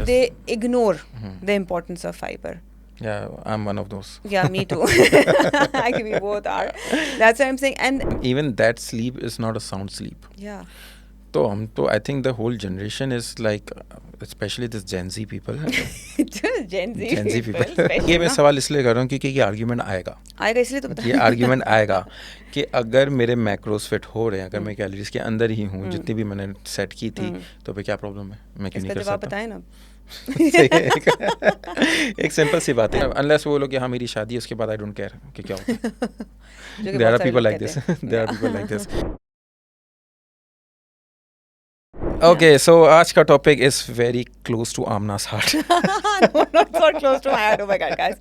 they ignore the importance of fiber. Yeah, I'm one of those. Yeah, me too. I think we both are. That's what I'm saying. And even that sleep is not a sound sleep. yeah. तो I think the whole generation is like, especially this Gen Z people. Gen Z people. especially ये मैं ना। सवाल इसलिए कर रहा हूँ क्योंकि ये आर्ग्यूमेंट आएगा इसलिए तो बता ये आर्ग्यूमेंट आएगा कि अगर मेरे मैक्रोस फिट हो रहे हैं, अगर मैं कैलोरीज के अंदर ही हूँ जितनी भी मैंने सेट की थी, तो फिर क्या प्रॉब्लम है, मैं क्यों नहीं कर सकता? बताएं ना। एक सिंपल सी बात है, अनलेस वो लोग कि हाँ मेरी शादी है उसके बाद आई डोंट केयर कि क्या होता है. There are people like this. There are people like this. Okay, so आज का topic is very close to Amna's heart. No, not so close to my heart. Oh my God, guys.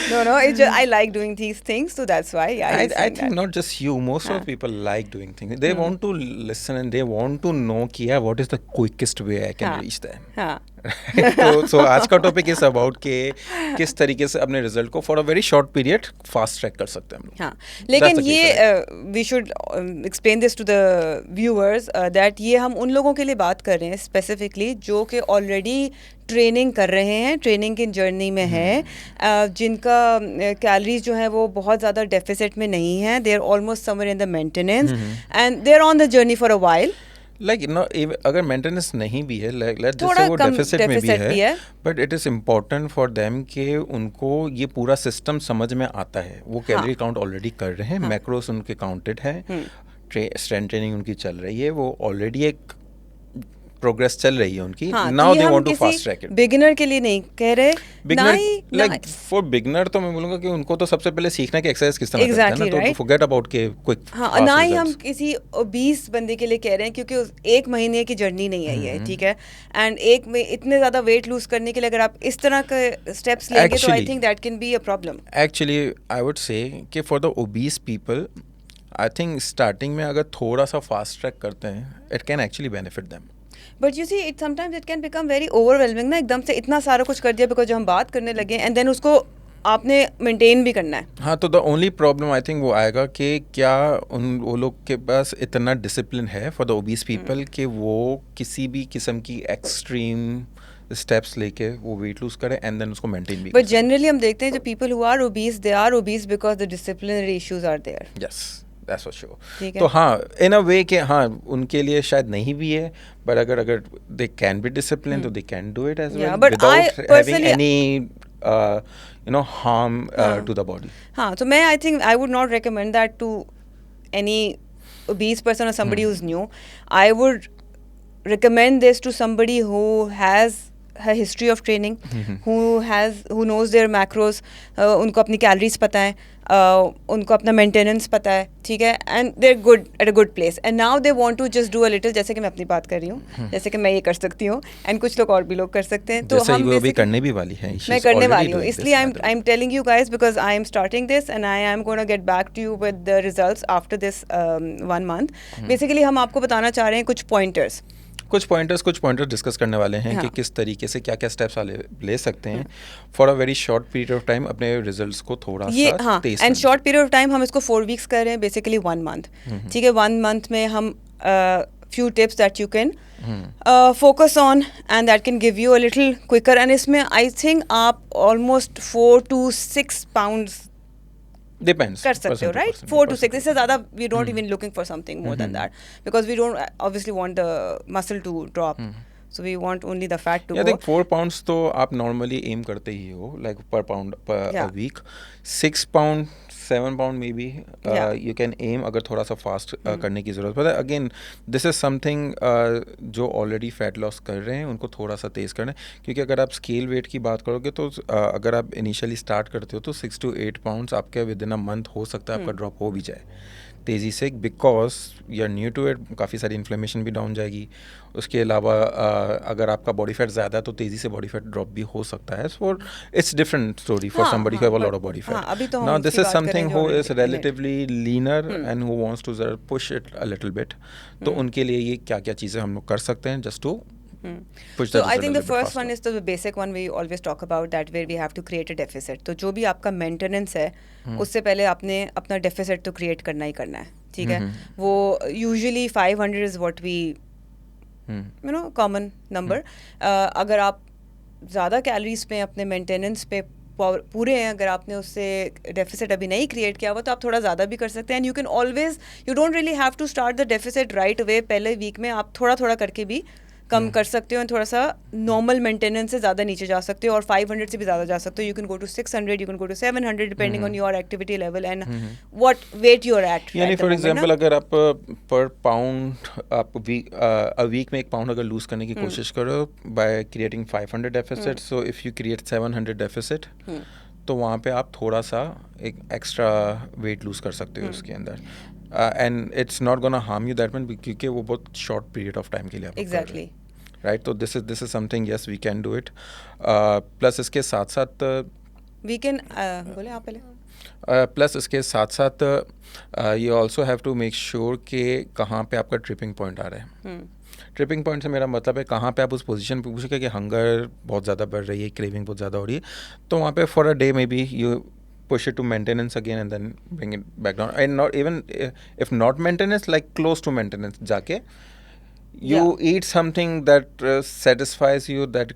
No, it's just I like doing these things, so that's why. Yeah, I think not just you, most of people like doing things. They want to listen and they want to know कि yeah, what is the quickest way I can reach them. हाँ. तो आज का topic is about कि किस तरीके से अपने रिजल्ट को for a very short period fast track कर सकते हैं हम लोग. हाँ, लेकिन ये we should explain this to the viewers that ये हम उन लोगों के लिए बात कर रहे हैं स्पेसिफिकली जो कि ऑलरेडी ट्रेनिंग कर रहे हैं, ट्रेनिंग की जर्नी में है, जिनका कैलोरीज जो है वो बहुत ज़्यादा डेफिसिट में नहीं है, they are almost somewhere in the maintenance and they are on the journey for a while. अगर मेंटेनेंस नहीं भी है, लेट्स जस्ट से वो डेफिसिट में भी है, but it is important for them कि उनको ये पूरा सिस्टम समझ में आता है. वो कैलोरी काउंट ऑलरेडी कर रहे हैं, मैक्रोस उनके काउंटेड है, स्ट्रेंथ ट्रेनिंग उनकी चल रही है, वो ऑलरेडी एक प्रोग्रेस चल रही है उनकी. Now they want to fast track it. Beginner के लिए नहीं कह रहे, लाइक फॉर बिगिनर तो मैं बोलूंगा कि उनको तो सबसे पहले सीखना कि एक्सरसाइज किस तरह करते हैं ना, तो फॉरगेट अबाउट के क्विक. हाँ, ना ही हम किसी ओबीस बंदे के लिए कह रहे हैं क्योंकि एक महीने की जर्नी नहीं है ये, ठीक है, एंड एक में इतने ज्यादा वेट लूज करने के लिए अगर आप इस तरह के स्टेप्स लेंगे तो I think that can be a problem. Actually I would say कि for the obese people I think starting में अगर थोड़ा सा फास्ट ट्रैक करते हैं it can actually benefit them. But you see it sometimes it can become very overwhelming ना, एकदम से इतना सारा कुछ कर दिया बिकॉज हम बात करने लगे एंड देन उसको आपने मेंटेन भी करना है. हाँ, तो the only problem I think वो आएगा कि क्या वो लोग के पास इतना डिसिप्लिन है फॉर द ओबीस पीपल कि वो किसी भी किस्म की एक्सट्रीम स्टेप्स लेके वो वेट लूज करे एंड देन उसको मेंटेन भी. बट जनरली हम देखते हैं जो people who are obese they are obese because the disciplinary issues are there. Yes, that's for sure. तो हाँ, इन अ वे कि हाँ उनके लिए शायद नहीं भी है, बट अगर दे कैन बी डिसिप्लिन तो they can do it as well without having any harm to the body. हाँ, so I think I would not recommend that to any obese person or somebody who's new. I would recommend this to somebody who has a history of training, who knows their macros, उनको अपनी calories पता है, उनको अपना maintenance पता है, ठीक है, and they are good at a good place and now they want to just do a little, जैसे कि मैं अपनी बात कर रही हूँ, जैसे कि मैं ये कर सकती हूँ एंड कुछ लोग और भी लोग कर सकते हैं. तो हम वो भी करने भी वाली है, मैं करने वाली हूँ, इसलिए I am telling you guys because I am starting this and I am gonna get back to you with the results after this 1 month. Basically हम आपको बताना चाह रहे हैं कुछ पॉइंटर्स डिस्कस करने वाले हैं कि किस तरीके से क्या क्या स्टेप्स ले सकते हैं for a very short period of time अपने रिजल्ट्स को थोड़ा सा तेज. And short period of time हम इसको 4 weeks कर रहे हैं, बेसिकली 1 month, ठीक है. 1 month में हम few tips that you can focus on and that can give you a little quicker. and इसमें I think आप almost 4 to 6 pounds Depends. कर सकते हो, right? 4 to 6. इससे ज़्यादा we don't even looking for something more than that because we don't obviously want the muscle to drop. So we want only the fat to go. I think 4 pounds तो आप normally aim करते ही हो, like per pound per a week. 6 pound 7 pound maybe you can aim अगर थोड़ा सा fast करने की ज़रूरत पड़े. अगेन दिस इज समथिंग जो ऑलरेडी फैट लॉस कर रहे हैं उनको थोड़ा सा तेज़ करना है, क्योंकि अगर आप स्केल वेट की बात करोगे तो अगर आप इनिशियली स्टार्ट करते हो तो 6 to 8 pounds आपके विद इन अ मंथ हो सकता है आपका ड्रॉप हो भी जाए तेज़ी से, because you are new to it. काफ़ी सारी इन्फ्लेमेशन भी डाउन जाएगी. उसके अलावा अगर आपका बॉडी फैट ज़्यादा है तो तेज़ी से बॉडी फैट ड्रॉप भी हो सकता है. So it's different story for somebody who have a lot of body fat. Now this is something who is relatively leaner and who wants to push it a little bit. तो उनके लिए ये क्या क्या चीज़ें हम लोग कर सकते हैं just to So I think the first one is the basic one we always talk about, that where we have to create a deficit. तो जो भी आपका मेंटेनेंस है उससे पहले आपने अपना डेफिसिट तो क्रिएट करना ही करना है, ठीक है. वो usually 500 is what we common number. अगर आप ज़्यादा कैलोरीज पे अपने मेंटेनेंस पे पूरे हैं, अगर आपने उससे डेफिसिट अभी नहीं क्रिएट किया हुआ तो आप थोड़ा ज़्यादा भी कर सकते हैं. And you can always, you don't really have to start the deficit right away. पहले वीक में आप थोड़ा थोड़ा करके भी कम कर सकते हो और थोड़ा सा नॉर्मल मेंटेनेंस से ज़्यादा नीचे जा सकते हो और 500 से भी ज़्यादा जा सकते हो. You can go to 600, you can go to 700 depending on your activity level and what weight you are at. यानी फॉर एग्जांपल अगर आप पर पाउंड आप वीक में 1 पाउंड अगर लूज करने की कोशिश करो by creating 500 deficit, so if you create 700 deficit तो वहाँ पे आप थोड़ा सा एक एक्स्ट्रा वेट लूज कर सकते हो उसके अंदर. And it's not gonna harm you that much क्योंकि वो बहुत शॉर्ट पीरियड ऑफ टाइम के लिए आप एग्जैक्टली राइट. तो this is something yes we can do it. Plus इसके साथ साथ वी कैन बोले आप पहले. प्लस इसके साथ साथ you also have to make sure कि कहाँ पे आपका ट्रिपिंग पॉइंट आ रहा है. ट्रिपिंग पॉइंट से मेरा मतलब है कहाँ पे आप उस पोजीशन पे पूछेंगे कि हंगर बहुत ज़्यादा बढ़ रही है, क्रेविंग बहुत ज़्यादा हो रही है, तो वहाँ पे for a day may be you push it to maintenance again and then bring it back down. And not even if not maintenance, like close to maintenance jaake you eat something that satisfies you, that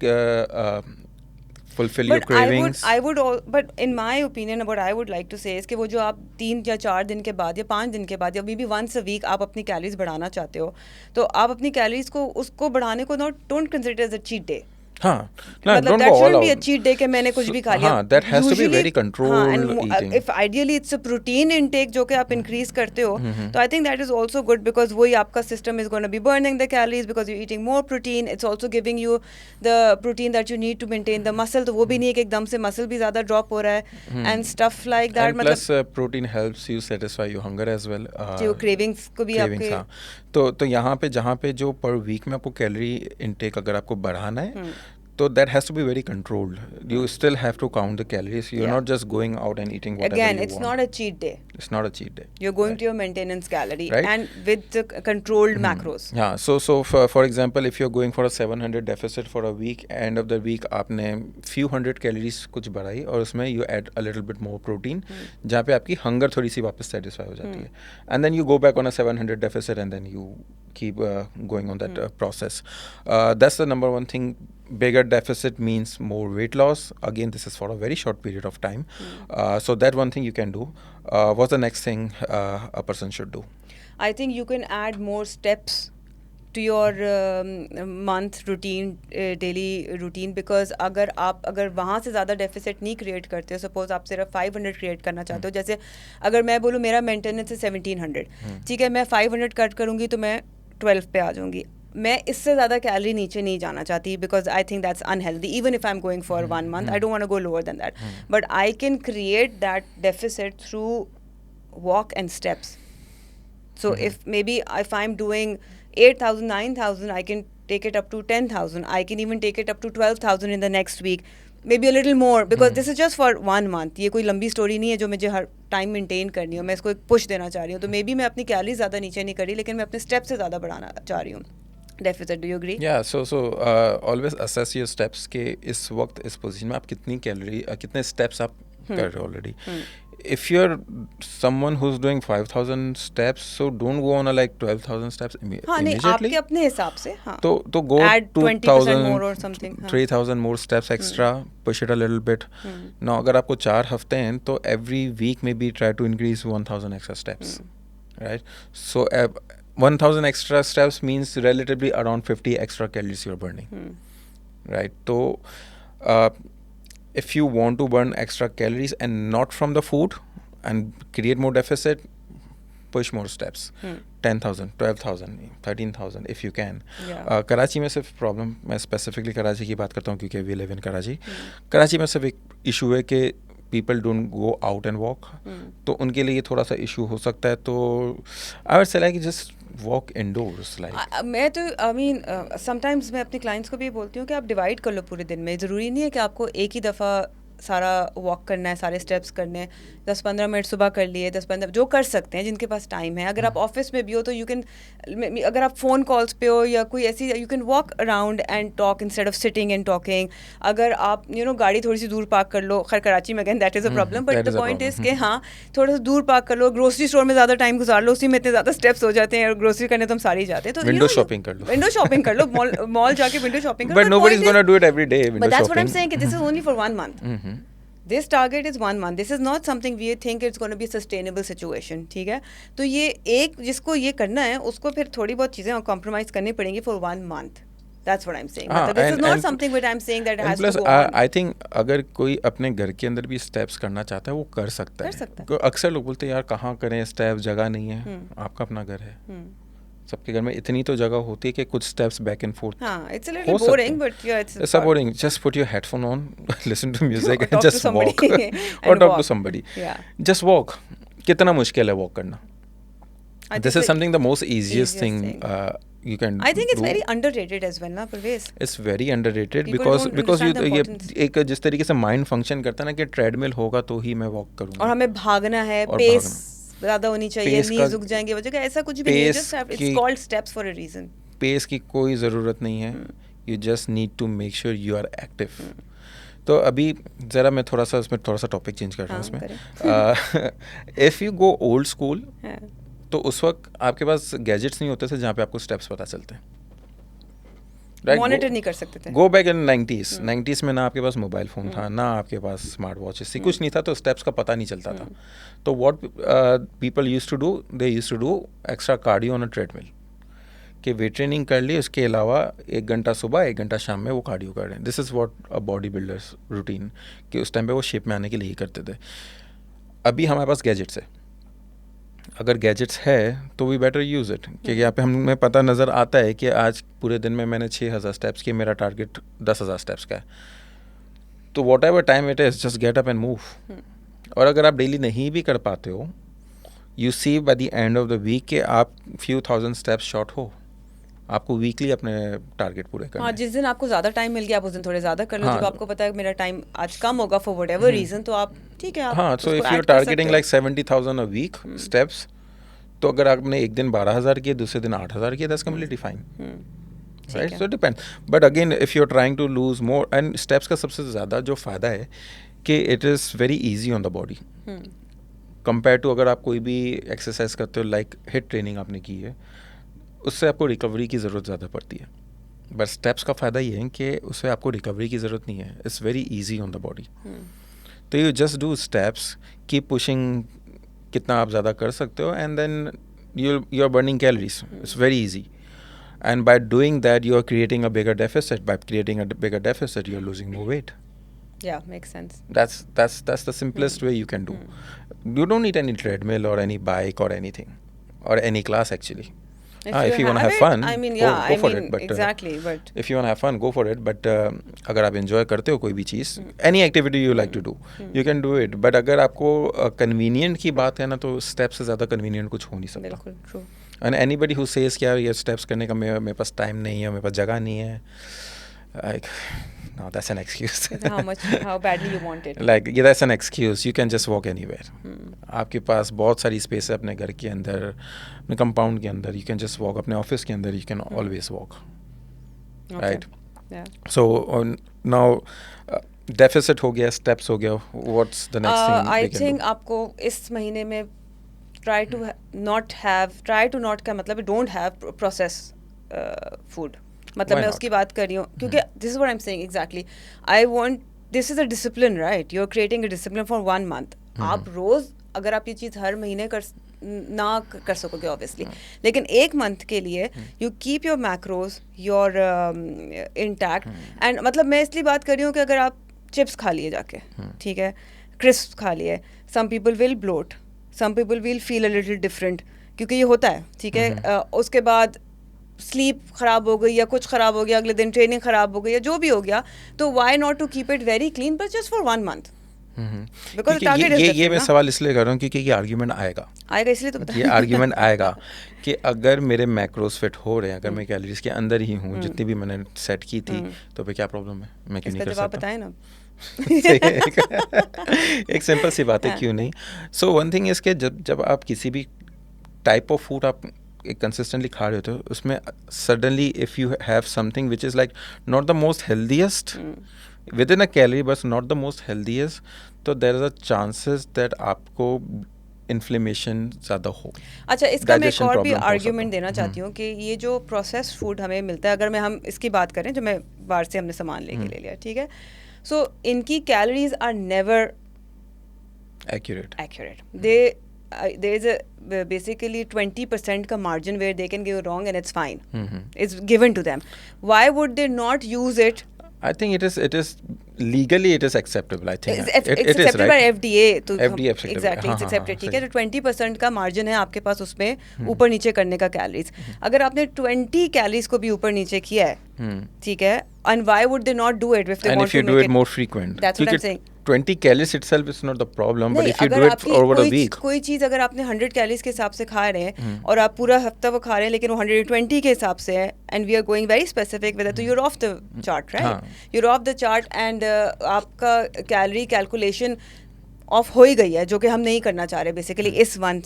fulfill your cravings. But in my opinion what I would like to say is कि वो जो आप 3 या 4 दिन के बाद या 5 दिन के बाद या maybe once a week आप अपनी कैलोरीज बढ़ाना चाहते हो, तो आप अपनी कैलोरीज को उसको बढ़ाने को don't consider as a cheat day. हाँ, मतलब that shouldn't be a cheat day कि मैंने कुछ भी खा लिया. हाँ, that has to be very controlled eating. If ideally it's a protein intake जो कि आप increase करते हो, तो I think that is also good because वही आपका system is going to be burning the calories because you're eating more protein. It's also giving you the protein that you need to maintain the muscle. तो वो भी नहीं है कि एकदम से muscle भी ज़्यादा drop हो रहा है and stuff like that. And plus protein helps you satisfy your hunger as well. जो cravings को भी आपके. हाँ. तो यहाँ पे जहाँ पे जो per week में आपको कैलोरी intake अगर आपको बढ़ाना है, so that has to be very controlled. You still have to count the calories. You're not just going out and eating whatever Again, you it's want. not a cheat day. It's not a cheat day. You're going to your maintenance calorie right? and with the controlled macros. Yeah. So for example, if you're going for a 700 deficit for a week, end of the week आपने few hundred calories कुछ बढ़ाई और उसमें you add a little bit more protein, जहाँ पे आपकी hunger थोड़ी सी वापस satisfy हो जाती है. And then you go back on a 700 deficit and then you keep going on that process. That's the number one thing. Bigger deficit means more weight loss. Again, this is for a very short period of time. So that one thing you can do. What's the next thing a person should do? I think you can add more steps to your month routine, daily routine, because अगर वहाँ से ज़्यादा deficit नहीं create करते हो, suppose आप सिर्फ 500 create करना चाहते हो, जैसे अगर मैं बोलूँ मेरा मेंटेनेंस है 1700, ठीक है, मैं 500 कट करूँगी तो मैं 12 पे आ जाऊँगी. मैं इससे ज़्यादा कैलोरी नीचे नहीं जाना चाहती because I think that's unhealthy. Even if I am going for 1 month, I don't want to go lower than that, but I can create that deficit through walk and steps. So if I'm doing 8,000, 9,000, I can take it up to 10,000. I can even take it up to 12,000 in the next week. Maybe a little more because this is just for 1 month. ये कोई लंबी story नहीं है जो मुझे हर time maintain करनी हो. मैं इसको एक पुश देना चाह रही हूँ. तो मे बी मैं अपनी कैलोरी ज़्यादा नीचे नहीं करी, लेकिन मैं अपने स्टेप से ज़्यादा बढ़ाना चाह रही हूँ. Deficit, do you agree? Yeah, so always assess your steps कि इस वक्त इस पोजीशन में आप कितनी कैलोरी कितने स्टेप्स आप कर रहे हो already. If you're someone who's doing 5,000 steps, so don't go on a like 12,000 steps immediately. हाँ नहीं, आपके अपने हिसाब से. हाँ. तो go add 20% more or something. 3,000 more steps extra. Push it a little bit. Now अगर आपको 4 हफ्ते हैं तो every week maybe try to increase 1,000 extra steps, right? So 1,000 extra steps means relatively around 50 extra calories you're burning, right? So if you want to burn extra calories and not from the food and create more deficit, push more steps. 10,000, 12,000, 13,000 if you can. Karachi में सिर्फ problem, मैं specifically Karachi की बात करता हूँ क्योंकि we live in Karachi. Karachi में सिर्फ एक इशू है कि people don't go out and walk, तो उनके लिए थोड़ा सा इशू हो सकता है. तो I would say like just walk indoors. Like मैं तो आई मीन समटाइम्स मैं अपने क्लाइंट्स को भी बोलती हूँ कि आप डिवाइड कर लो पूरे दिन में. ज़रूरी नहीं है कि आपको एक ही दफ़ा सारा वॉक करना है, सारे स्टेप्स करने हैं, 10-15 मिनट सुबह कर लिए, 10-15 जो कर सकते हैं जिनके पास टाइम है. अगर आप ऑफिस में भी हो तो यू कैन, अगर आप फ़ोन कॉल्स पे हो या कोई ऐसी, you can walk around and talk instead of sitting and talking. अगर आप गाड़ी थोड़ी सी दूर पार्क कर लो, खैर कराची में again that is a problem, but the point is कि हाँ थोड़ा सा दूर पार्क कर लो, ग्रोसरी स्टोर में ज़्यादा टाइम गुजार लो, उसी में इतने ज़्यादा स्टेप्स हो जाते हैं, और ग्रोसरी करने तो हम सारे ही जाते हैं, तो विंडो शॉपिंग कर लो, विंडो शॉपिंग कर लो, मॉल जाके विंडो शॉपिंग कर लो. But nobody is gonna do it every day. But that's what I'm saying, this is only for 1 month. This target is 1 month. This is not something we think it's going to be a sustainable situation. ठीक है, तो ये एक जिसको ये करना है उसको फिर थोड़ी बहुत चीज़ें कॉम्प्रोमाइज़ करनी पड़ेंगी for 1 month. That's what I'm saying. This is not something which I'm saying that it has to go on. I think अगर कोई अपने घर के अंदर भी स्टेप्स करना चाहता है वो कर सकता है. अक्सर लोग बोलते हैं यार कहाँ करें स्टेप्स, जगह नहीं है. आपका अपना घर है, सबके घर में इतनी तो जगह होती है कि कुछ steps back and fourth. It's a little boring, but yeah, it's not boring. Just put your headphone on, listen to music and just walk or talk to somebody. Just walk. कितना मुश्किल है वॉक करना. This is something the most easiest thing you can I think it's do. very underrated as well, ना Parvez. It's very underrated People because don't you understand the ये एक जिस तरीके से माइंड फंक्शन करता है ना कि ट्रेडमिल होगा तो ही मैं वॉक करूँगा. और हमें भागना है, पेस ज़्यादा होनी चाहिए, नीज झुक जाएंगे वजह का, ऐसा कुछ भी नहीं है. Just it's called steps for a reason. Pace की कोई ज़रूरत नहीं है. You just need to make sure you are active. तो अभी ज़रा मैं थोड़ा सा उसमें थोड़ा सा टॉपिक चेंज कर रहा हूँ इसमें. If you go old school तो उस वक्त आपके पास गैजेट्स नहीं होते थे जहाँ पे आपको स्टेप्स पता चलते हैं. मॉनिटर नहीं कर सकते थे. गो बैक इन 90s में ना आपके पास मोबाइल फ़ोन था, ना आपके पास स्मार्ट वॉचेस थी, कुछ नहीं था, तो स्टेप्स का पता नहीं चलता था. तो what people used to do, they used to do extra cardio on a treadmill. कि वेट ट्रेनिंग कर ली, उसके अलावा 1 घंटा सुबह 1 घंटा शाम में वो कार्डियो कर रहे हैं. This is what a body builders routine, कि उस टाइम पे वो शेप में आने के लिए ही करते थे. अभी हमारे पास गैजेट्स है. अगर गैजेट्स है तो वी बेटर यूज़ इट, क्योंकि यहाँ पे हमें पता नज़र आता है कि आज पूरे दिन में मैंने 6000 स्टेप्स किए, मेरा टारगेट 10,000 स्टेप्स का है. तो whatever time it is, just get up and move. और अगर आप डेली नहीं भी कर पाते हो, you see by the end of the week के आप few thousand स्टेप्स शॉर्ट हो. आपको वीकली अपने टारगेट पूरे करना. हाँ, जिस दिन आपको ज़्यादा टाइम मिल गया आप उस दिन थोड़े ज़्यादा कर लो. जब आपको पता है मेरा टाइम आज कम होगा फॉर वट एवर रीज़न, तो आप ठीक है. हाँ, so if you are targeting like 70,000 a week steps, तो अगर आपने एक दिन 12,000 किए, दूसरे दिन 8,000 किए, that's completely fine. Right, so depend. But again if you are trying to lose more, and steps का सबसे ज़्यादा जो फ़ायदा है कि it is very easy on the body compare to अगर आप कोई भी एक्सरसाइज करते हो, लाइक हिट ट्रेनिंग आपने की है, उससे आपको रिकवरी की ज़रूरत ज़्यादा पड़ती है. बट स्टेप्स का फ़ायदा ये है कि उससे आपको रिकवरी की ज़रूरत नहीं है. It's very easy on the body. तो you just do steps, keep pushing, कितना आप ज़्यादा कर सकते हो, and then you are burning calories. It's very easy. And by doing that you are creating a bigger deficit. By creating a bigger deficit you are losing more weight. Yeah, makes sense. That's the simplest way you can do. You don't need any treadmill or any bike or anything, or any class actually. If you want to have fun, I mean, go for it. But exactly, but if you want to have fun, go for it. But अगर आप enjoy करते हो कोई भी चीज़, any activity you like to do, you can do it. But अगर आपको convenient की बात है ना, तो steps से ज़्यादा convenient कुछ हो नहीं सकता. बिल्कुल true. And anybody who says कि यार ये steps करने का मेरे पास time नहीं है, मेरे पास जगह नहीं है, like no, that's an excuse. how badly you want it. Like yeah, that's an excuse. You can just walk anywhere. आपके पास बहुत सारी स्पेस है अपने घर के अंदर, अपने कंपाउंड के अंदर. You can just walk. अपने ऑफिस के अंदर you can always walk. Okay. Right? Yeah. So now deficit हो गया, steps हो गया. What's the next thing I we can think do? आपको इस महीने में try to not का मतलब don't have processed food. मतलब Why मैं not? उसकी बात कर रही हूँ क्योंकि this is what I'm saying exactly. I want, this is a discipline, right? You're creating a discipline for 1 month. आप रोज अगर आप ये चीज़ हर महीने ना कर सकोगे ऑब्वियसली, लेकिन 1 मंथ के लिए you keep your macros your intact. And मतलब मैं इसलिए बात कर रही हूँ कि अगर आप चिप्स खा लिए जाके, ठीक है, क्रिस्प खा लिए, some people will bloat, some people will feel a little different, क्योंकि ये होता है, ठीक है. उसके बाद स्लीप ख़राब हो गई या कुछ ख़राब हो गया, अगले दिन ट्रेनिंग ख़राब हो गई या जो भी हो गया, तो why not to keep it very clean but just for 1 month. Because target is ये मैं सवाल इसलिए कर रहा हूँ क्योंकि ये आर्ग्यूमेंट आएगा इसलिए तो ये आर्ग्यूमेंट आएगा कि अगर मेरे मैक्रोस फिट हो रहे हैं, अगर मैं कैलोरीज के अंदर ही हूँ जितनी भी मैंने सेट की थी, तो फिर क्या प्रॉब्लम है, मैं क्यों नहीं कर सकता? बताएं ना एक सिंपल सी बात है, क्यों नहीं? सो वन थिंग इज के जब आप किसी भी टाइप ऑफ फूड आप कंसिस्टेंटली खा रहे होते हो, उसमें suddenly if you have something which is like not the most healthiest with in a calorie but not the most healthiest, तो there is a chances that आपको इन्फ्लेमेशन ज़्यादा हो. अच्छा, इसका मैं एक और भी आर्ग्यूमेंट देना चाहती हूँ कि ये जो प्रोसेस्ड फूड हमें मिलता है, अगर हम इसकी बात करें, जो मैं बाहर से हमने सामान लेके ले लिया, ठीक है, सो इनकी calories are never accurate. There is a basically 20% का margin where they can go wrong and it's fine. It's given to them. Why would they not use it? I think it is legally it is acceptable. I think it's accepted by FDA. तो FDA accepted. Exactly, it's accepted. ठीक है, तो 20% का margin है आपके पास उसमें ऊपर नीचे करने का कैलोरीज. अगर आपने 20 कैलोरीज को भी ऊपर नीचे किया है, ठीक है, and why would they not do it if they want to make it? And if you do it more frequent. That's what I'm saying. 20 calories itself is not the problem, but if you do it over a week. कोई चीज़ अगर आपने 100 calories के हिसाब से खा रहे हैं और आप पूरा हफ्ता वो खा रहे हैं, लेकिन वो 120 के हिसाब से है, and we are going very specific with it, तो you're off the chart, right? You're off the chart and आपका कैलोरी कैलकुलेशन ऑफ हो ही गई है, जो कि हम नहीं करना चाह रहे बेसिकली इस वन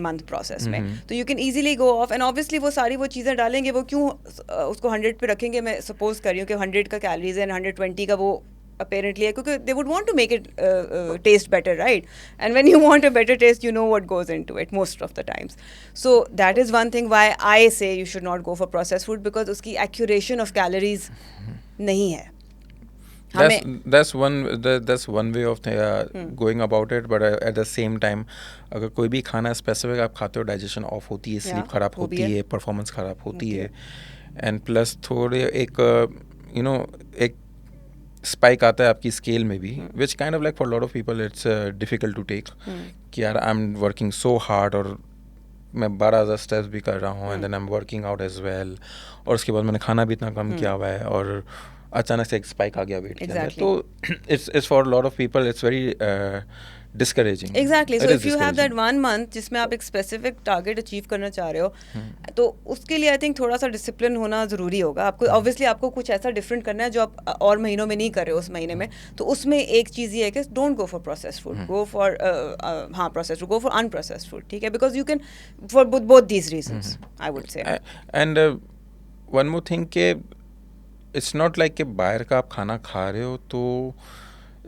मंथ प्रोसेस में. तो you can easily go of, and obviously वो सारी वो चीज़ें डालेंगे, वो क्यों उसको 100 पे रखेंगे? मैं सपोज कर रही हूँ कि 100 का कैलोरीज है, 120 का वो apparently है, क्योंकि they would want to make it taste better, right? And when you want a better taste, you know what goes into it most of the times. So that is one thing why I say you should not go for processed food, because उसकी accuracy of calories नहीं है. That's one way of going about it, but at the same time अगर कोई भी खाना specific आप खाते हो, डाइजेशन ऑफ होती है, स्लीप खराब होती है, परफॉर्मेंस खराब होती है, एंड प्लस थोड़े एक एक स्पाइक आता है आपकी स्केल में भी, which kind of like for lot of people it's difficult to take, कि यार I am working so hard और मैं 12,000 स्टेप्स भी कर रहा हूँ, and then I am working out as well, और उसके बाद मैंने खाना भी इतना कम किया हुआ है और अचानक से एक स्पाइक आ गया वेट के अंदर. तो it's for lot of people it's very discouraging. Exactly. So if you have that 1 month जिसमें आप एक specific target achieve करना चाह रहे हो, तो उसके लिए I think थोड़ा सा discipline होना ज़रूरी होगा. आपको obviously आपको कुछ ऐसा different करना है जो आप और महीनों में नहीं कर रहे हो उस महीने में. तो उसमें एक चीज़ ये है कि don't go for processed food. Go for processed food. Go for unprocessed food. ठीक है? Because you can for both these reasons, I would say. And one more thing कि it's not like कि बाहर का आप खाना खा रहे हो तो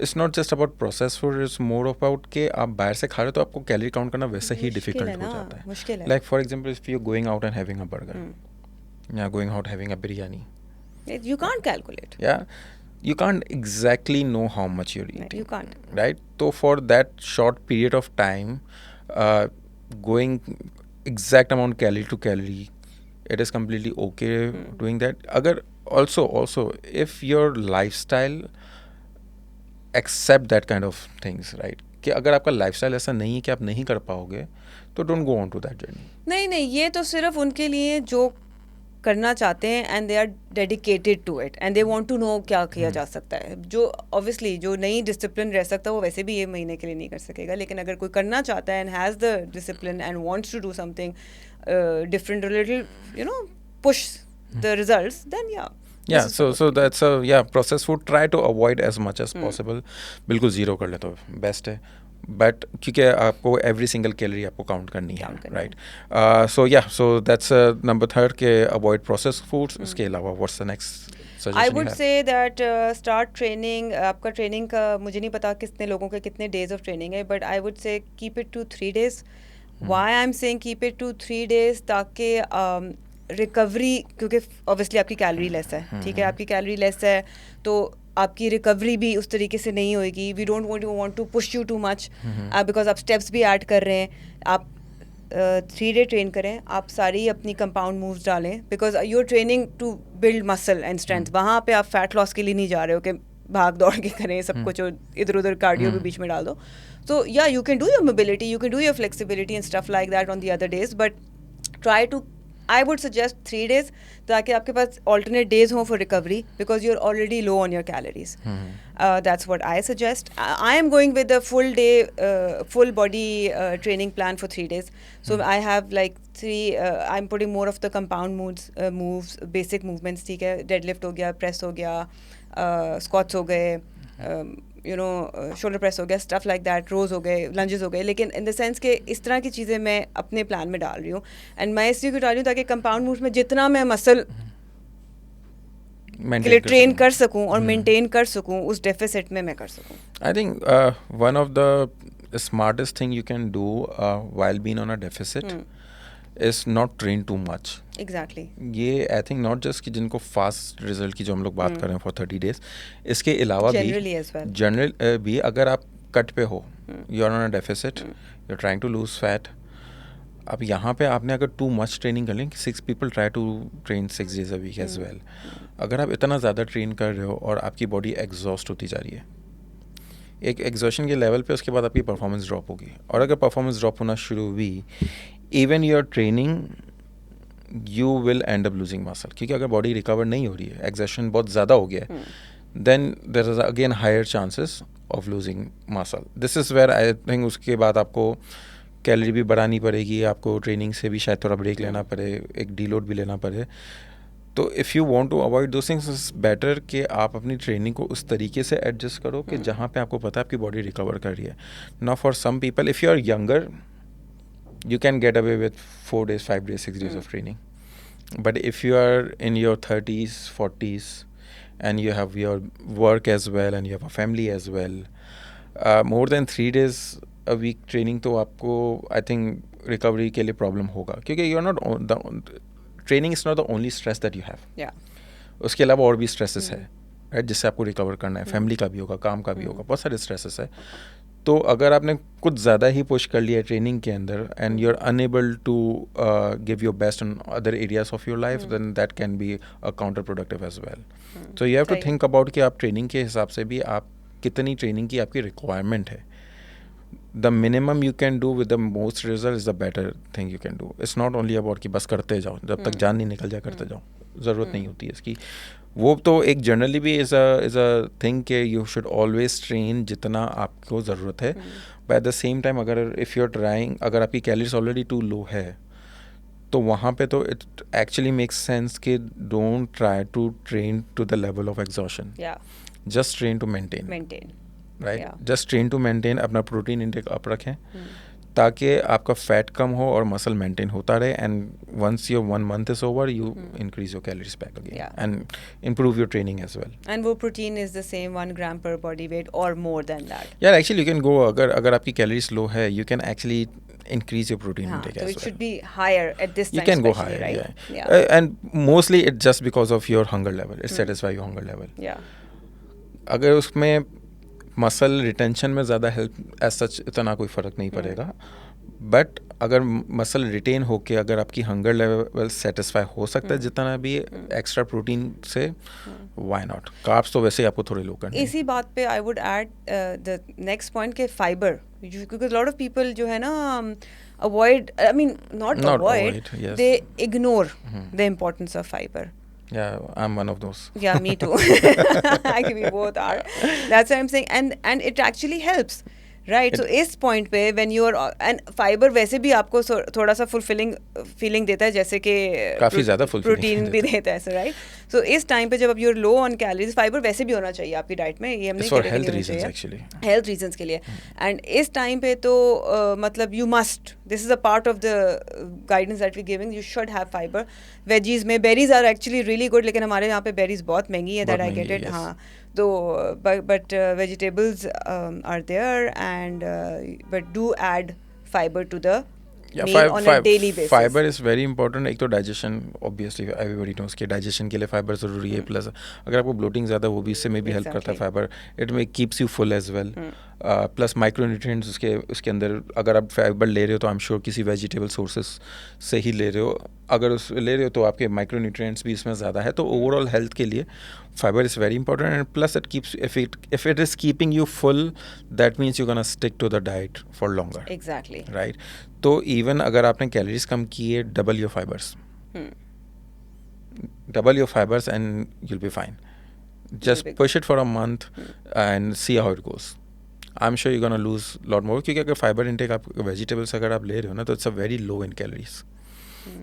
it's not just about process food, it's more about कि आप बाहर से खा रहे हो तो आपको कैलोरी काउंट करना वैसे ही डिफिकल्ट हो जाता है. Like for example if you going out and having a burger या going out having a biryani, you can't calculate. Yeah, you can't exactly know how much you're eating. You can't. Right? So for that short period of time, going exact amount calorie to calorie, it is completely okay doing that. Agar also if your lifestyle accept that kind of things, right? कि अगर आपका lifestyle ऐसा नहीं है कि आप नहीं कर पाओगे, तो don't go on to that journey. नहीं, ये तो सिर्फ उनके लिए जो करना चाहते हैं and they are dedicated to it and they want to know क्या किया जा सकता है. जो ऑब्वियसली जो नहीं डिसिप्लिन रह सकता वो वैसे भी ये महीने के लिए नहीं कर सकेगा, लेकिन अगर कोई करना चाहता है and has the discipline and wants to do something different, little push the results, then Yeah, so that's processed food try to avoid as much as possible. बिल्कुल ज़ीरो कर ले तो बेस्ट है, बट क्योंकि आपको एवरी सिंगल कैलोरी आपको count करनी है, राइट? सो दैट्स नंबर 3 के अवॉइड प्रोसेस्ड फूड्स. उसके अलावा what's the next suggestion? I would say that start training. आपका ट्रेनिंग का मुझे नहीं पता कितने लोगों के कितने डेज ऑफ ट्रेनिंग है, but I would say keep it to 3 days. Why I am saying keep it to 3 days, ताकि रिकवरी, क्योंकि ऑब्वियसली आपकी कैलोरी लेस है, ठीक है, आपकी कैलोरी लेस है तो आपकी रिकवरी भी उस तरीके से नहीं होएगी. We don't want to push you too much because आप स्टेप्स भी ऐड कर रहे हैं. आप 3 day ट्रेन करें, आप सारी अपनी कंपाउंड मूव्स डालें, because you are training to build muscle and strength. वहाँ पे आप फैट लॉस के लिए नहीं जा रहे हो कि भाग दौड़ के करें सब कुछ और इधर उधर कार्डियो भी बीच में डाल दो. So you can do your mobility, you can do your flexibility and stuff like that on the other days, but try to I would suggest 3 days ताकि आपके पास alternate days हों for recovery because you're already low on your calories. That's what I suggest. I am going with a full day, full body training plan for 3 days. So I have like I'm putting more of the compound moves, basic movements. ठीक है, deadlift हो गया, press हो गया, squats हो गए, shoulder press हो गया, स्टफ लाइक दैट, रोज हो गए, लंजेस हो गए, लेकिन इन द सेंस कि इस तरह की चीज़ें मैं अपने प्लान में डाल रही हूँ. एंड मैं इसलिए क्यों डाल रही हूँ ताकि कंपाउंड मूव्स में जितना मैं मसल के लिए ट्रेन कर सकूँ और मेंटेन कर सकूँ उस डेफिसिट में मैं कर सकूँ. I think one of the smartest thing you can do while being on a deficit is not train too much. Exactly. ये आई थिंक नॉट जस्ट कि जिनको फास्ट रिजल्ट की जो हम लोग बात कर रहे हैं फॉर 30 days, इसके अलावा भी जनरल भी अगर आप कट पे हो, you are on a deficit, you are trying to lose fat, अब यहाँ पे आपने अगर टू मच ट्रेनिंग कर लें, 6 people try to train 6 days a week as well. अगर आप इतना ज़्यादा ट्रेन कर रहे हो और आपकी बॉडी एग्जॉस्ट होती जा रही है, एक एग्जॉशन के लेवल पे उसके बाद आपकी परफॉर्मेंस ड्रॉप होगी. और अगर परफॉर्मेंस ड्रॉप होना शुरू हुई, even your training you will end up losing muscle, क्योंकि अगर बॉडी रिकवर नहीं हो रही है, एग्जॉशन बहुत ज़्यादा हो गया है, then there is again higher chances of losing muscle. This is where I think उसके बाद आपको कैलोरी भी बढ़ानी पड़ेगी, आपको ट्रेनिंग से भी शायद थोड़ा ब्रेक लेना पड़े, एक डीलोड भी लेना पड़े. तो if you want to avoid those things, it's better कि आप अपनी ट्रेनिंग को उस तरीके से एडजस्ट करो कि जहाँ पे आपको पता है आपकी बॉडी रिकवर कर रही है. Now for some people, if you are younger, you can get away with 4 days, 5 days, 6 days of training. But if you are in your 30s, 40s, and you have your work as well, and you have a family as well, more than 3 days a week training तो आपको I think recovery के लिए problem होगा, क्योंकि you are not the training is not the only stress that you have. Yeah. उसके अलावा और भी stresses है, right, जिससे आपको recover करना है. family का भी होगा, काम का भी होगा, बहुत सारे stresses है. तो अगर आपने कुछ ज़्यादा ही पुश कर लिया ट्रेनिंग के अंदर and you are unable to give your best on other areas of your life, then that can be a counterproductive as well. So you have to think about कि आप training के हिसाब से भी आप कितनी ट्रेनिंग की आपकी रिक्वायरमेंट है. The minimum you can do with the most result is the better thing you can do. It's not only about कि बस करते जाओ, जब तक जान नहीं निकल जाए करते जाओ, ज़रूरत नहीं होती है इसकी. वो तो एक जनरली भी इज़ अ थिंग कि यू शुड ऑलवेज ट्रेन जितना आपको ज़रूरत है. But at the same time अगर इफ़ यू आर ट्राइंग, अगर आपकी कैलोरीज ऑलरेडी टू लो है, तो वहाँ पे तो इट एक्चुअली मेक्स सेंस कि don't try to train to the level of exhaustion. Just train to maintain, right, just train to maintain. अपना प्रोटीन इंटेक अप रखें ताकि आपका फैट कम हो और मसल मेंटेन होता रहे. And once your 1 month is over, you increase your calories back again and improve your training as well. And वो protein is the same 1 gram per body weight or more than that. Yeah, actually you can go, अगर आपकी calories low है, you can actually increase your protein intake as well. So it should be higher at this time. You can go higher, right? Yeah. And mostly it's just because of your hunger level. It satisfies your hunger level. Yeah. अगर उसमें muscle retention में ज़्यादा help as such इतना कोई फ़र्क नहीं पड़ेगा. But अगर मसल रिटेन होके अगर आपकी हंगर लेवल सेटिस्फाई हो सकता है जितना भी एक्स्ट्रा प्रोटीन से, व्हाई नॉट. कार्ब्स तो वैसे ही आपको थोड़े लो करने. इसी बात पे I would add the next point के फाइबर, क्योंकि लॉट ऑफ पीपल जो है ना avoid, I mean not avoid, they ignore the importance of fibre. Yeah, I'm one of those. Yeah, me too. Actually, we both are. That's what I'm saying. And it actually helps. Right. So इस point पे when you are, and fiber वैसे भी आपको थोड़ा सा fulfilling feeling देता है, जैसे कि काफी ज्यादा प्रोटीन भी देता है, राइट. सो इस टाइम पे जब आप you're low on calories, fibre वैसे भी होना चाहिए आपकी डाइट में, ये हमने हेल्थ रीजंस के लिए. एंड इस टाइम पे तो मतलब you must, this is a part of the guidance that we giving, you should have fiber. Veggies में berries are actually really good, लेकिन हमारे यहाँ पे बेरीज बहुत महंगी है, दैट आई गेट इट. हाँ, तो but vegetables are there, and but do add fiber to the meal on a daily basis. Fiber is very important. एक तो digestion, obviously everybody knows कि digestion के लिए fiber ज़रूरी है. प्लस अगर आपको bloating ज़्यादा वो भी इससे में भी हेल्प करता है fiber. It may keeps you full as well. Plus micronutrients उसके अंदर अगर आप फाइबर ले रहे हो तो आई एम श्योर किसी वेजिटेबल सोर्सेस से ही ले रहे हो. अगर उस ले रहे हो तो आपके माइक्रोन्यूट्रिएंट्स भी इसमें ज़्यादा है. तो ओवरऑल हेल्थ के लिए fibre is very important. And plus it keeps, if it is keeping you full, that means you gonna stick to the diet for longer. Exactly, right. तो इवन अगर आपने कैलोरीज कम की है, double your fibres. Double your fibers and you'll be fine. Just push it for a month and see how it goes. I'm sure you're gonna lose a lot more, क्योंकि अगर fibre intake आप vegetables अगर आप ले रहे हो ना, तो it's a very low in calories.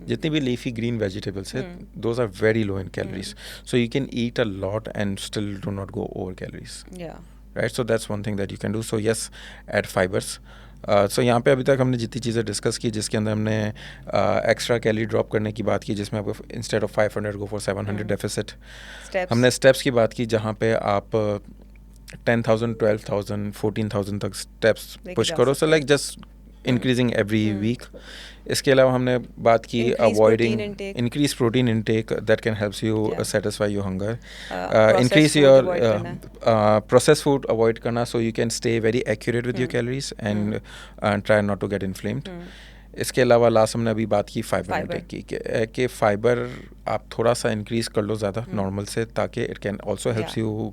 जितनी भी लीफी ग्रीन वेजिटेबल्स है, those are very low in calories. So you can eat a lot and still do not go over calories. Right, so that's one thing that you can do. So yes, add fibers. So यहाँ पे अभी तक हमने जितनी चीज़ें discuss की, जिसके अंदर हमने एक्स्ट्रा कैलोरी ड्रॉप करने की बात की, जिसमें आपको instead of 500 go for 700 deficit. हमने स्टेप्स की बात की, जहाँ पे आप 10,000, 12,000, 14,000 तक स्टेप्स पुश करो. So like just increasing every week. इसके अलावा हमने बात की avoiding increase protein intake that can helps you satisfy your hunger. Increase your process food avoid करना, so you can stay very accurate with your calories and try not to get inflamed. इसके अलावा last हमने अभी बात की fibre intake की, कि fibre आप थोड़ा सा इंक्रीज कर लो ज़्यादा नॉर्मल से, ताकि it can also helps you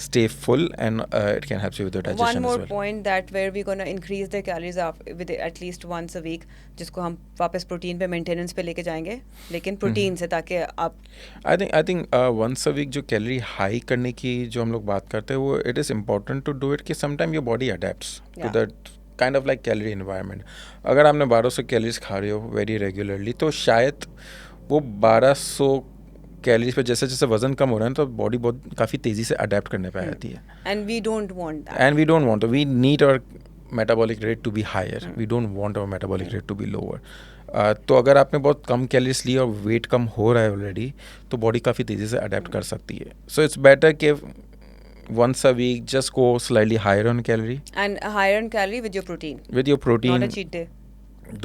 stay full and it can helps you with the digestion. One more point that where we gonna increase the calories with at least once a week, जिसको हम वापस protein पे maintenance पे लेके जाएंगे, लेकिन protein से, ताकि आप I think once a week जो कैलोरी हाई करने की जो हम लोग बात करते हैं, वो it is important to do it, कि sometime your body adapts to that kind of like calorie environment. अगर आपने 1200 कैलोरीज खा रहे हो वेरी रेगुलरली, तो शायद वो 1200 कैलोरीज पे जैसे जैसे वजन कम हो रहा है, तो बॉडी बहुत काफ़ी तेज़ी से अडेप्ट करने पे आ जाती है. And we don't want we need our metabolic rate to be higher. We don't want our metabolic rate to be lower. तो अगर आपने बहुत कम कैलोरीज ली और वेट कम हो रहा है ऑलरेडी, तो बॉडी काफ़ी तेज़ी से अडेप्ट कर सकती है. सो इट्स बेटर कि once a week just go slightly higher on calorie with your protein, not a cheat day.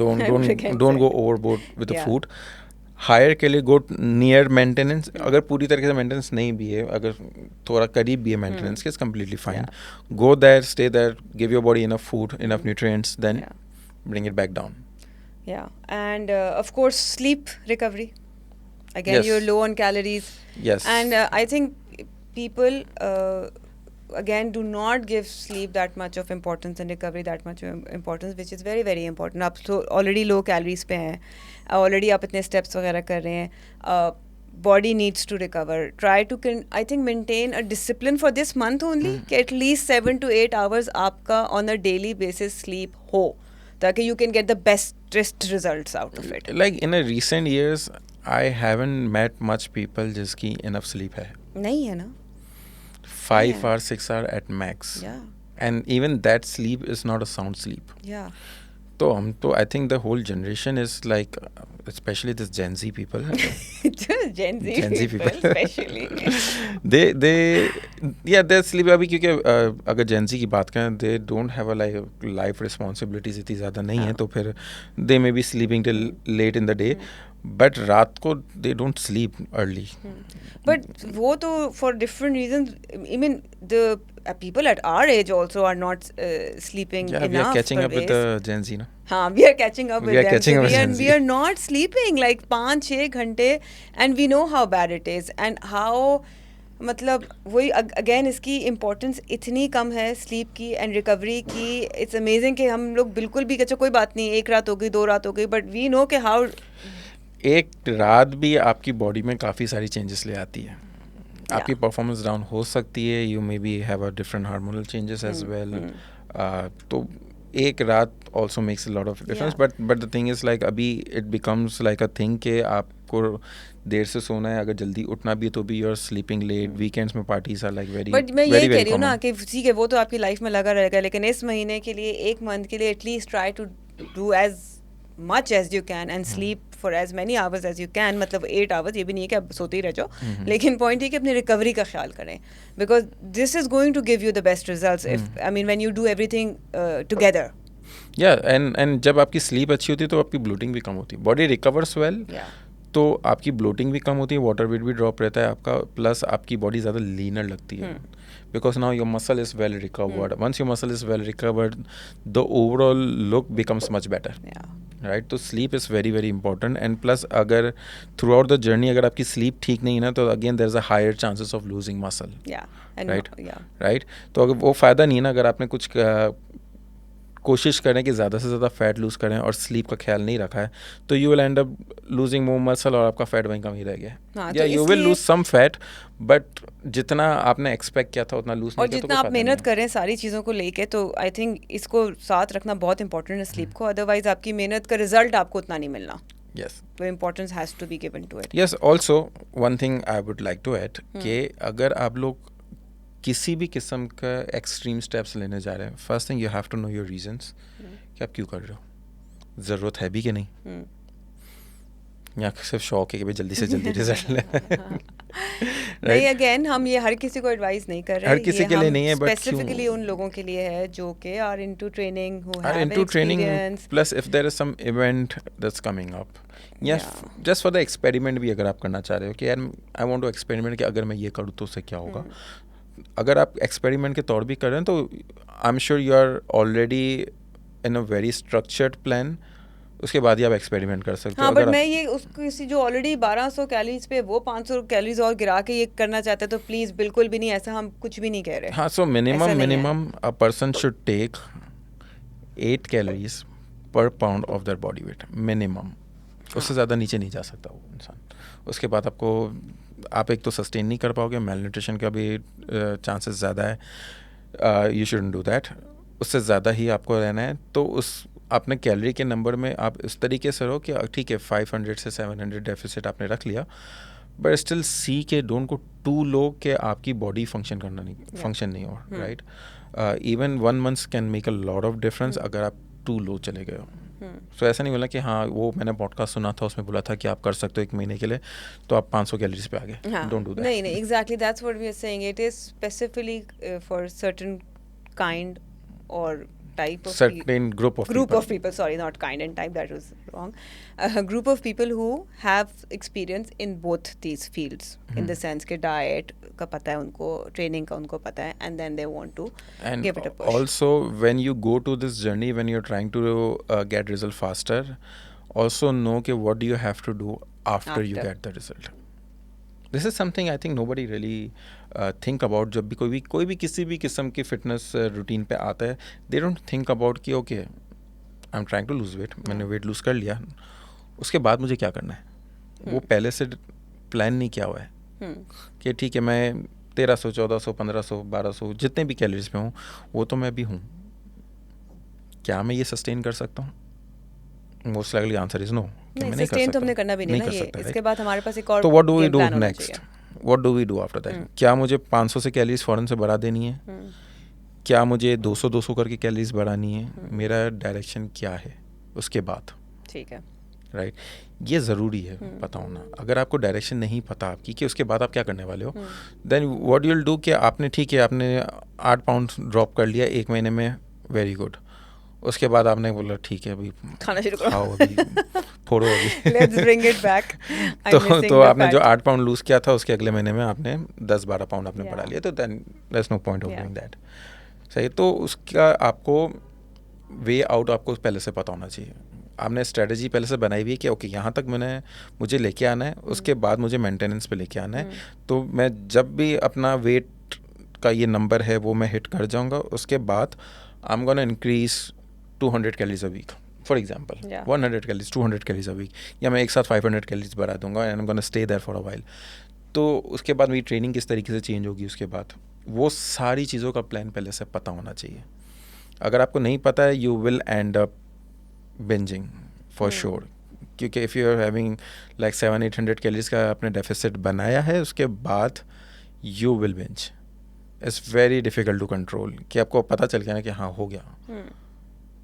don't go overboard with the food. Higher calorie, go near maintenance. अगर पूरी तरीके से maintenance नहीं भी है, अगर थोड़ा करीब भी है maintenance के, it's completely fine. Go there, stay there, give your body enough food, enough nutrients, then bring it back down. And of course sleep recovery. Again, you're low on calories. And I think people again do not give sleep that much of importance and recovery that much importance, which is very very important. आप तो already low calories पे हैं, already आप इतने steps वगैरह कर रहे हैं, body needs to recover. Try to I think maintain a discipline for this month only, कि at least 7 to 8 hours आपका on a daily basis sleep हो, ताकि you can get the bestest results out of it. Like in a recent years I haven't met much people जिसकी enough sleep है. नहीं है ना. 5 hours, 6 hours at max. And even that sleep is not a sound sleep. So I think the whole generation is like, especially this Gen Z people. Gen Z people especially. Their sleep अभी, क्योंकि अगर Gen Z की बात करें, they don't have a life responsibilities इतनी ज़्यादा नहीं है, तो फिर they may be sleeping till late in the day. But रात को they don't sleep early. But वो तो for different reasons. I mean the people at our age also are not sleeping enough. We are catching up with the Gen Z, no? We are catching up with them. We are not sleeping like 5-6 घंटे, and we know how bad it is and how, मतलब वही again इसकी importance इतनी कम है sleep की and recovery की. It's amazing कि हम लोग बिल्कुल भी, अच्छा कोई बात नहीं, 1 रात हो गई, 2 रात हो गई, बट वी नो कि हाउ एक रात भी आपकी बॉडी में काफ़ी सारी चेंजेस ले आती है. आपकी परफॉर्मेंस डाउन हो सकती है, you may be have a different hormonal changes as well. तो एक रात also makes a lot of difference. But the thing is like अभी it becomes like a thing कि आपको देर से सोना है, अगर जल्दी उठना भी है तो भी you are sleeping late. Weekends में parties are like very, but मैं यही कह रही हूँ ना कि ठीक है वो तो आपकी लाइफ में लगा रहेगा, लेकिन इस महीने के लिए, 1 मंथ के लिए at least try to do as much as you can and sleep for as many hours as you can. मतलब 8 hours, ये भी नहीं है कि आप सोते ही रह जाओ, लेकिन पॉइंट है कि अपनी रिकवरी का ख्याल करें, because this is going to give you the best results if I mean when you do everything together. and जब आपकी स्लीप अच्छी होती है तो आपकी ब्लोटिंग भी कम होती है, बॉडी रिकवर्स वेल, तो आपकी ब्लोटिंग भी कम होती है, वाटर वेट भी ड्रॉप रहता है आपका, प्लस आपकी बॉडी ज़्यादा लीनर लगती है, because now your muscle is well recovered. Once your muscle is well recovered, the overall look becomes much better. Right? तो sleep is very very important. And plus अगर throughout the journey अगर आपकी sleep ठीक नहीं है ना, तो again there is a higher chances of losing muscle. Right? तो अगर वो फ़ायदा नहीं है ना, अगर आपने कुछ कोशिश करें कि ज़्यादा से ज़्यादा फैट लूज़ करें और स्लीप का ख्याल नहीं रखा है, तो you will end up losing more muscle और आपका फैट वहीं कम ही रह गया। या you will lose some fat, but जितना आपने एक्सपेक्ट किया था उतना लूज नहीं और किया। जितना आप मेहनत करें सारी चीज़ों को लेके, तो आई थिंक इसको साथ रखना बहुत इंपॉर्टेंट है स्लीप को, अदरवाइज आपकी मेहनत का रिजल्ट आपको उतना नहीं मिलना। Yes. The importance has to be given to it. Yes, also one thing I would like to add कि अगर आप लोग किसी भी किस्म का एक्सट्रीम स्टेप्स लेने जा रहे हैं, first thing you have to know your reasons कि आप क्यों कर रहे हो, ज़रूरत है भी कि नहीं, या सिर्फ शौक है कि भाई जल्दी से जल्दी रिजल्ट ले। नहीं, अगेन हम ये हर किसी को एडवाइस नहीं कर रहे, हर किसी के लिए नहीं है, बट स्पेसिफिकली उन लोगों के लिए है जो कि are into training, who are have into training, experience. plus if there is some event that's coming up, yes, just for the experiment भी अगर आप करना चाह रहे हो कि यार I want to experiment कि अगर मैं ये करूँ तो उससे क्या होगा, अगर आप एक्सपेरिमेंट के तौर भी कर रहे हैं तो I am sure you are already in a very structured plan, उसके बाद ही आप एक्सपेरिमेंट कर सकते हो। हाँ, बट मैं ये उसको किसी जो ऑलरेडी 1200 कैलोरीज पे वो 500 कैलोरीज और गिरा के ये करना चाहते हैं, तो प्लीज़ बिल्कुल भी नहीं, ऐसा हम कुछ भी नहीं कह रहे। हाँ, so minimum a person should take 8 calories per pound of their body weight minimum, उससे ज़्यादा नीचे नहीं जा सकता वो इंसान। उसके बाद आपको आप एक तो सस्टेन नहीं कर पाओगे, मेल न्यूट्रिशन का भी चांसेस ज़्यादा है, यू शुडंट डू दैट। उससे ज़्यादा ही आपको रहना है, तो उस आपने कैलोरी के नंबर में आप इस तरीके से रहो कि ठीक है 500 से 700 डेफिसिट आपने रख लिया, बट स्टिल सी के डोंट गो टू लो कि आपकी बॉडी फंक्शन नहीं हो, right. Even 1 month can make a lot of difference अगर आप टू लो चले गए हो। सो ऐसा नहीं बोला कि हाँ वो मैंने पॉडकास्ट सुना था उसमें बोला था कि आप कर सकते हो 1 महीने के लिए, तो आप 500 कैलोरीज पे आ गए, डोंट डू दैट। नहीं, exactly that's what we are saying, it is specifically for certain kind और type of certain group of people, sorry, not kind and type, that was wrong, a group of people who have experience in both these fields, in the sense ke diet ka pata hai unko, training ka unko pata hai, and then they want to give it a push. Also when you go to this journey, when you're trying to get result faster, also know ke what do you have to do after you get the result. This is something I think nobody really think about. जब भी कोई भी किसी भी किस्म की fitness routine पे आता है, they don't think about कि okay I am trying to lose weight, मैंने वेट लूज कर लिया, उसके बाद मुझे क्या करना है। वो पहले से प्लान नहीं किया हुआ है कि ठीक है मैं 1300 1400 1500 1200 जितने भी कैलोरीज पे हूँ वो तो मैं भी हूँ, क्या मैं ये सस्टेन कर सकता हूँ? Most likely answer is no, नहीं, सस्टेन तो हमने करना भी नहीं ना ये, इसके बाद हमारे पास एक और तो what do we do next, what do we do after that? क्या मुझे 500 से कैलोरीज फ़ौरन से बढ़ा देनी है? क्या मुझे 200 करके कैलोरीज बढ़ानी है? मेरा डायरेक्शन क्या है उसके बाद? ठीक है, राइट, ये ज़रूरी है पता होना। अगर आपको डायरेक्शन नहीं पता आपकी कि उसके बाद आप क्या करने वाले हो, then what you will do कि आपने ठीक है आपने 8 पाउंड ड्रॉप कर लिया 1 महीने में, वेरी गुड। उसके बाद आपने बोला ठीक है अभी खाना शुरू करो, खाओ अभी फोड़ो अभी लेट्स ब्रिंग इट बैक। तो आपने जो 8 पाउंड लूज किया था उसके अगले महीने में आपने 10-12 पाउंड आपने बढ़ा लिया, तो then there is no point of doing that. सही, तो उसका आपको वे आउट आपको पहले से पता होना चाहिए। आपने स्ट्रेटजी पहले से बनाई हुई है कि ओके यहाँ तक मुझे लेके आना है, उसके बाद मुझे मेंटेनेंस पे लेके आना है। तो मैं जब भी अपना वेट का ये नंबर है वो मैं हिट कर जाऊँगा, उसके बाद I am gonna increase 200 calories a week for example, 100 calories 200 calories a week, या मैं एक साथ 500 कैलोरीज बढ़ा दूंगा and I am gonna stay there for a while. तो उसके बाद मेरी ट्रेनिंग किस तरीके से चेंज होगी, उसके बाद वो सारी चीज़ों का प्लान पहले से पता होना चाहिए। अगर आपको नहीं पता है you will end up binging for sure, क्योंकि if you are having like 700-800 calories का आपने डेफिसिट बनाया है, उसके बाद you will binge. It's very difficult to control, कि आपको पता चल गया ना कि हाँ हो गया।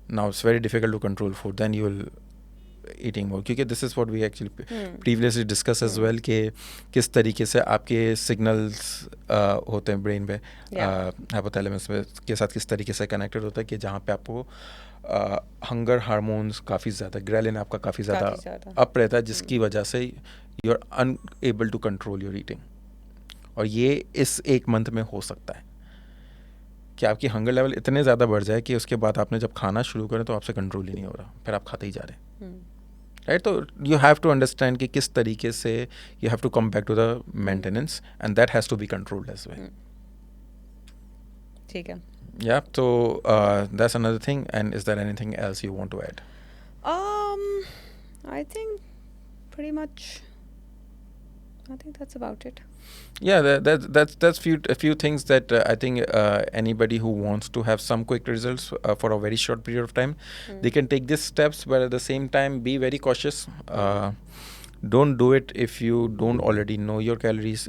Now it's very difficult to control food, then you will eating more, क्योंकि this is what we actually previously discussed as well, कि किस तरीके से आपके सिग्नल्स होते हैं ब्रेन पे, हाइपोथैलेमस के साथ किस तरीके से कनेक्टेड होता है, कि जहाँ पे आपको हंगर हार्मोन्स काफ़ी ज़्यादा, ग्रेलिन आपका काफ़ी ज़्यादा अप रहता है, जिसकी वजह से you are unable to control your eating. और ये इस 1 मंथ में हो सकता है कि आपकी हंगर लेवल इतने ज़्यादा बढ़ जाए कि उसके बाद आपने जब खाना शुरू करें तो आपसे कंट्रोल ही नहीं हो रहा, फिर आप खाते ही जा रहे हैं, राइट। तो यू हैव टू अंडरस्टैंड कि किस तरीके से you have to come back to the maintenance and that has to be controlled as well. ठीक है। Yeah, so that's another thing. And is there anything else you want to add? I think pretty much. I think that's about it. Yeah, that's a few things that I think anybody who wants to have some quick results for a very short period of time, they can take these steps, but at the same time be very cautious. Don't do it if you don't already know your calories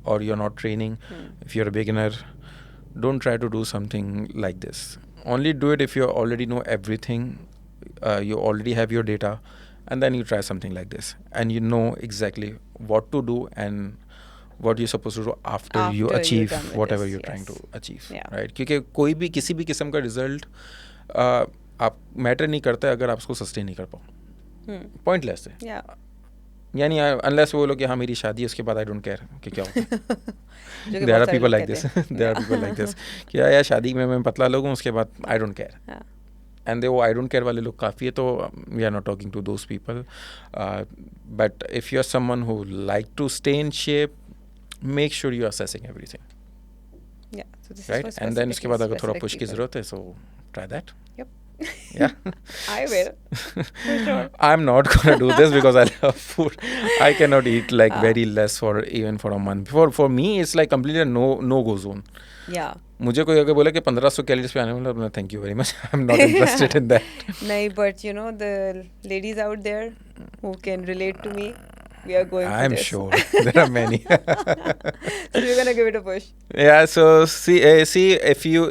or you're not training. If you're a beginner, don't try to do something like this. Only do it if you already know everything, you already have your data, and then you try something like this and you know exactly what to do and what you're supposed to do after you After you're achieve done with whatever this, you're trying to yes. achieve, Yeah. right? क्योंकि कोई भी किसी भी किस्म का result आप matter नहीं करता है अगर आप उसको सस्टेन नहीं कर पाओ, पॉइंटलेस है. Yeah. यानी अनलेस वो बोलो कि हाँ मेरी शादी है उसके बाद आई डोंट केयर कि क्या होता है. जो कि देयर बहुत आर सारे पीपल लोग लाइक दिस, कहते हैं. There are people like this कि यार शादी में मैं पतला लोग हूँ उसके बाद I don't care. Yeah. And वो आई डोंट केयर वाले लोग काफ़ी है, तो we are not talking to those people. But if you are someone who like to stay in shape, make sure you are assessing everything, Yeah. So this is right? for and then उसके बाद अगर थोड़ा specific push की people. ज़रूरत है, so try that. Yep. Yeah. I will. For sure. I'm not gonna do this because I love food. I cannot eat like very less for even for a month. For me, it's like completely a no go zone. Yeah. मुझे कोई अगर बोले कि 1500 calories पे आने वाला, thank you very much, I am not interested in that. No, but you know the ladies out there who can relate to me, we are going I'm for this. sure there are many. So we're gonna give it a push. Yeah, so see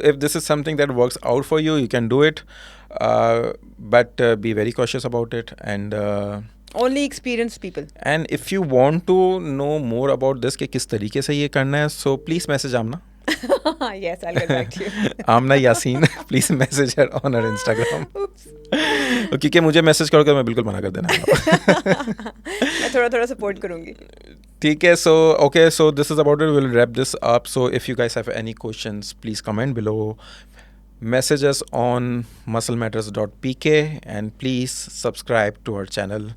if this is something that works out for you, you can do it, but be very cautious about it. And Only experienced people. and if you want to know more about this कि किस तरीके से ये करना है, so please message Amna. Yes, I'll get back to you. Amna Yasin, please message her on her Instagram. Oops. क्योंकि मुझे message करोगे मैं बिल्कुल मना कर देना. मैं थोड़ा सपोर्ट करूंगी. ठीक है, so okay, so this is about it. We'll wrap this up. So if you guys have any questions, please comment below. Message us on musclematters.pk and please subscribe to our channel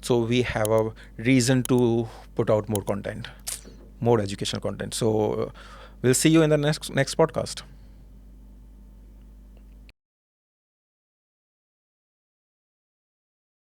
so we have a reason to put out more content, more educational content. So we'll see you in the next podcast.